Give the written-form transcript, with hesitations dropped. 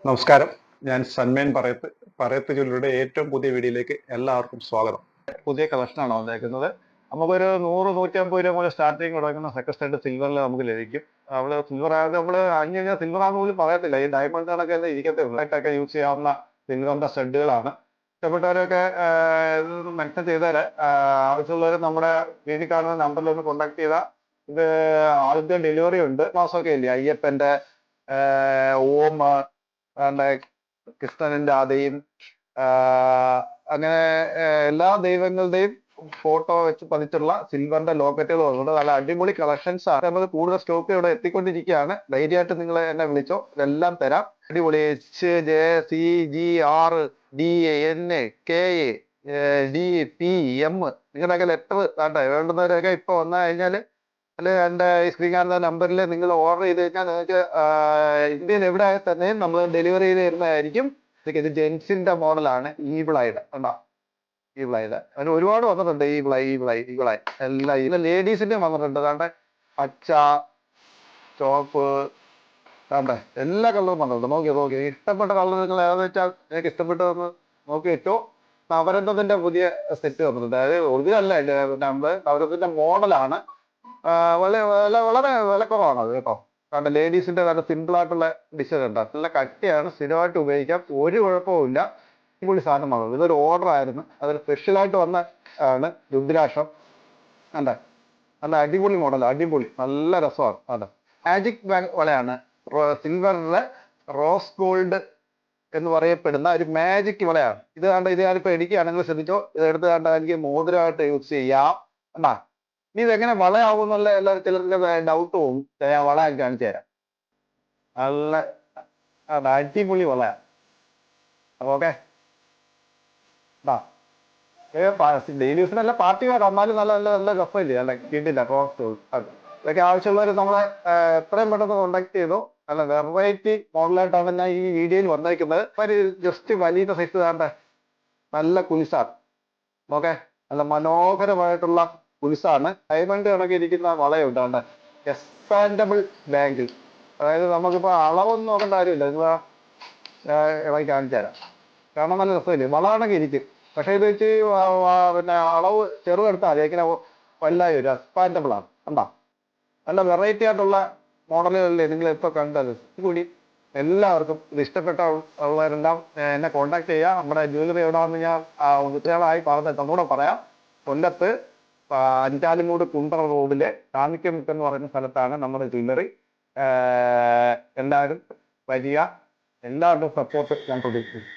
നമസ്കാരം. ഞാൻ സന്മേൻ പറയത്ത് ജ്വല്ലറിയുടെ ഏറ്റവും പുതിയ വീഡിയോയിലേക്ക് എല്ലാവർക്കും സ്വാഗതം. പുതിയ കളക്ഷനാണ് വന്നേക്കുന്നത്. നമുക്കൊരു 100-150 രൂപ മുതൽ സ്റ്റാർട്ടിങ് തുടങ്ങുന്ന സെക്കൻഡ് സിൽവറിൽ നമുക്ക് ലഭിക്കും. സിൽവർ ആയത് നമ്മൾ അഞ്ഞു കഴിഞ്ഞാൽ സിൽവർ ആണെന്ന് പോലും പറയത്തില്ല. ഈ ഡയമണ്ട് കണക്കെ ഇരിക്കത്തെ ഉള്ളായിട്ടൊക്കെ യൂസ് ചെയ്യാവുന്ന സിൽവറിന്റെ സ്റ്റഡുകളാണ്. ഇഷ്ടപ്പെട്ടവരൊക്കെ മെൻഷൻ ചെയ്താൽ ആവശ്യമുള്ളവർ നമ്മുടെ വീട്ടിൽ കാണുന്ന നമ്പറിൽ ഒന്ന് കോൺടാക്ട് ചെയ്താൽ ഇത് ആദ്യത്തെ ഡെലിവറി ഉണ്ട്. മാസമൊക്കെ ഇല്ലേ അയ്യപ്പന്റെ ഓം കൃഷ്ണന്റെ ആദയും അങ്ങനെ എല്ലാ ദൈവങ്ങളുടെയും ഫോട്ടോ വെച്ച് പതിച്ചുള്ള സിൽവറിന്റെ ലോക്കറ്റുകൾ വന്നിട്ടുണ്ട്. നല്ല അടിപൊളി കളക്ഷൻസ് ആണ്. നമ്മൾ കൂടുതൽ സ്റ്റോക്ക് ഇവിടെ എത്തിക്കൊണ്ടിരിക്കുകയാണ്. ധൈര്യമായിട്ട് നിങ്ങൾ എന്നെ വിളിച്ചോ, ഇതെല്ലാം തരാം. അടിപൊളി HJCGRDNKDPM നിങ്ങളുടെയൊക്കെ ലെറ്റർ വേണ്ടുന്നവരൊക്കെ ഇപ്പൊ വന്നു കഴിഞ്ഞാൽ എൻ്റെ ഈ സ്ക്രീൻ കാണുന്ന നമ്പറിൽ നിങ്ങൾ ഓർഡർ ചെയ്ത് കഴിഞ്ഞാൽ നിങ്ങൾക്ക് ഇന്ത്യയിൽ എവിടെ ആയാൽ തന്നെയും നമ്മൾ ഡെലിവറി ചെയ്ത് തരുന്നതായിരിക്കും. ഇത് ജെൻസിന്റെ മോഡലാണ്. ഈവിളായിട്ട് ഉണ്ടോ? ഈവിളായിട്ട് അതിന് ഒരുപാട് വന്നിട്ടുണ്ട്. ഈവിളായി എല്ലാം ഇത് ലേഡീസിന്റെ വന്നിട്ടുണ്ട്. അതാണ്ട് പച്ച, ചോപ്പ്, അതാണ്ട് എല്ലാ കളറും വന്നിട്ടുണ്ട്. നോക്കി ഇഷ്ടപ്പെട്ട കളർ നിങ്ങൾ ഏതാണെന്ന് വെച്ചാൽ നിങ്ങൾക്ക് ഇഷ്ടപ്പെട്ടതെന്ന് നോക്കി വെച്ചോ. നവരത്നത്തിന്റെ പുതിയ സെറ്റ് വന്നിട്ടുണ്ട്. അതായത് ഒറിജിനൽ അല്ല, നവരത്നത്തിന്റെ മോഡലാണ്. വളരെ വിലക്കുറവാണ് അത് കേട്ടോ. കാരണം ലേഡീസിന്റെ നല്ല സിമ്പിൾ ആയിട്ടുള്ള ഡിഷ് കണ്ടോ, നല്ല കട്ടിയാണ്, സ്ഥിരമായിട്ട് ഉപയോഗിക്കാം, ഒരു കുഴപ്പമില്ല. അടിപൊളി സാധനമാണ്. ഇതൊരു ഓർഡർ ആയിരുന്നു, അതൊരു സ്പെഷ്യലായിട്ട് വന്ന ആണ്. രുദ്രാക്ഷം അതെ, നല്ല അടിപൊളി മോഡൽ, അടിപൊളി നല്ല രസമാണ്. അതെ, മാജിക് വളയാണ്. സിൽവറിലെ റോസ് ഗോൾഡ് എന്ന് പറയപ്പെടുന്ന ഒരു മാജിക് വളയാണ്. ഇത് കണ്ട, ഇത് ഞാനിപ്പോ എനിക്കാണെങ്കിൽ ശ്രദ്ധിച്ചോ, ഇത് എടുത്ത് കണ്ട എനിക്ക് മോതിരമായിട്ട് യൂസ് ചെയ്യാം. എന്നാ നീ ഇതെങ്ങനെ വളയാവും എന്നുള്ള എല്ലാവരും ചിലർക്ക് ഡൗട്ട് പോകും. ഞാൻ വളയാക്കി കാണിച്ചു തരാം. നല്ല അടിപൊളി വളയാ. ഓക്കെ, ഡെയിലി യൂസിനല്ല, പാർട്ടി വേണം, എന്നാലും നല്ല നല്ല നല്ല രസമില്ലേ, നല്ല കിട്ടില്ല റോസ്. ഇതൊക്കെ ആവശ്യമുള്ളവർ നമ്മളെ എത്രയും പെട്ടെന്ന് കോണ്ടാക്ട് ചെയ്തു. നല്ല വെറൈറ്റി മോഡലായിട്ടാണ് ഞാൻ ഈ വീഡിയോയിൽ വന്നേക്കുന്നത്. ഒരു ജസ്റ്റ് വലിയ സൈസ് താണ്ട നല്ല കുലിസാണ്. ഓക്കെ, നല്ല മനോഹരമായിട്ടുള്ള കുലിസാണ്. ഡയമണ്ട് കണക്ക് ഇരിക്കുന്ന വളയുണ്ട്. എക്സ്പാൻഡബിൾ ബാങ്കിൾ, അതായത് നമുക്കിപ്പോൾ അളവൊന്നും നോക്കേണ്ട കാര്യമില്ല. നിങ്ങൾ ഇളക്കി കാണിച്ചു തരാം. കാരണം നല്ല രസമില്ലേ, വളമാണെങ്കിൽ ഇരിക്കും. പക്ഷേ ഇത് വെച്ച് പിന്നെ അളവ് ചെറുതെടുത്താൽ മതി. ഇങ്ങനെ വല്ലായി വരും. എക്സ്പാൻഡബിൾ ആണ്. കണ്ടാ, നല്ല വെറൈറ്റി ആയിട്ടുള്ള മോഡലുകളിലെ നിങ്ങൾ ഇപ്പോൾ കണ്ടത് കൂടി. എല്ലാവർക്കും ഇത് ഇഷ്ടപ്പെട്ട ഉള്ളവരെല്ലാം എന്നെ കോണ്ടാക്ട് ചെയ്യുക. നമ്മുടെ ജ്വല്ലറി എവിടെയാണെന്ന് ഞാൻ ഒന്നുകൂടെ ഒന്നുകൂടെ പറയാം. കൊല്ലത്ത് അഞ്ചാലുമൂട് കുണ്ടറ റോഡിലെ കാണിക്കമുക്ക് എന്ന് പറയുന്ന സ്ഥലത്താണ് നമ്മുടെ ജ്വല്ലറി. എല്ലാവരും വരിക. എല്ലാവരുടെയും സപ്പോർട്ട് ഞാൻ പ്രതീക്ഷിക്കുന്നു.